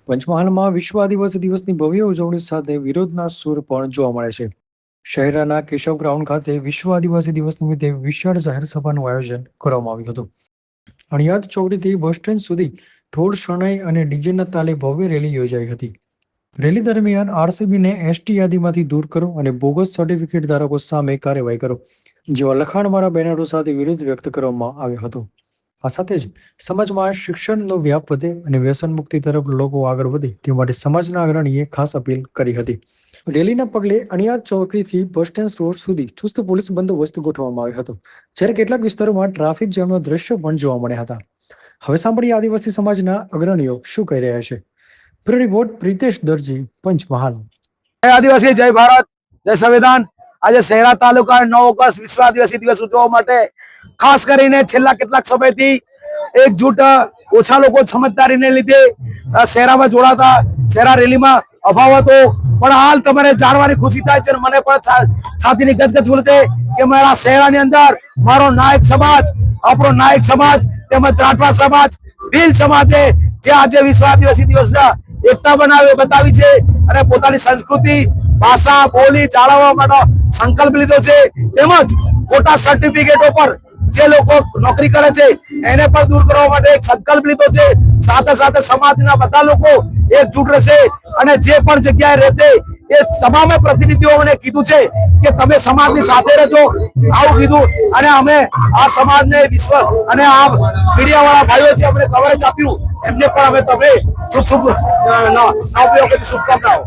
પંચમહાલમાં વિશ્વ આદિવાસી દિવસની ભવ્ય ઉજવણી સાથે વિરોધના સૂર પણ જોવા મળે છે. શહેરના કેશવ ગ્રાઉન્ડ ખાતે વિશ્વ આદિવાસી દિવસ નિમિત્તે વિશાળ જાહેર સભાનું આયોજન કરવામાં આવ્યું હતું. અણિયાદ ચોકડીથી બસ સ્ટેન્ડ સુધી ઢોલ શરણાઈ અને ડીજેના તાલે ભવ્ય રેલી યોજાઈ હતી. રેલી દરમિયાન આરસીબીને એસટી યાદીમાંથી દૂર કરો અને બોગસ સર્ટિફિકેટ ધારકો સામે કાર્યવાહી કરો જેવા લખાણવાળા બેનરો સાથે વિરોધ વ્યક્ત કરવામાં આવ્યો હતો. આ સાથે જ સમાજમાં શિક્ષણનો વ્યાપ વધે અને વ્યસન મુક્તિ તરફ લોકો આગળ વધે તે માટે સમાજના અગ્રણીએ ખાસ અપીલ કરી હતી. રેલીના પગલે અણિયાદ ચોકડીથી બસ સ્ટેન્ડ રોડ સુધી ચુસ્ત પોલીસ બંદોબસ્ત ગોઠવવામાં આવ્યો હતો, જ્યારે કેટલાક વિસ્તારોમાં ટ્રાફિક જામના દ્રશ્યો પણ જોવા મળ્યા હતા. હવે સાંભળીએ આદિવાસી સમાજના અગ્રણીઓ શું કહી રહ્યા છે. બ્યુરો રિપોર્ટ પ્રિતેશ દરજી, પંચમહાલ. જય આદિવાસી, જય ભારત, જય સંવિધાન. આજે શહેરા તાલુકા 9 ઓગસ્ટ વિશ્વ આદિવાસી દિવસ ઉજવવા માટે ખાસ કરીને છેલ્લા કેટલાક સમયથી એકજૂટ ઓછા લોકો સમજદારીને લીધે શહેરામાં જોડાતા શહેરા રેલીમાં અભાવ હતો, પણ હાલ તમારે જાણવાની ખુશી થાય છે. મને પણ છાતીની ગદગદ ફૂલે છે કે મારા શહેરાની અંદર મારો નાયક સમાજ, આપણો નાયક સમાજ તેમજ રાઠવા સમાજ, ભીલ સમાજે જે આજે વિશ્વ આદિવાસી દિવસના એકતા બતાવી છે અને પોતાની સંસ્કૃતિ, ભાષા, બોલી જાળવવા માટે સંકલ્પ લીધો છે. તેમજ ખોટા સર્ટિફિકેટો પર જે લોકો નોકરી કરે છે એને પણ દૂર કરવા માટે એક સંકલ્પ લીધો છે. સાથે સાથે સમાજના બધા લોકો એકજૂટ રહેશે અને જે પણ જગ્યાએ રહેશે એ તમામ પ્રતિનિધિઓને કીધું છે કે તમે સમાજની સાથે રહેજો, આવું કીધું. અને અમે આ સમાજને વિશ્વ અને આ મીડિયા વાળા ભાઈઓ છે અમને કવરેજ આપ્યું, એમને પણ અમે તમે શુભકામનાઓ.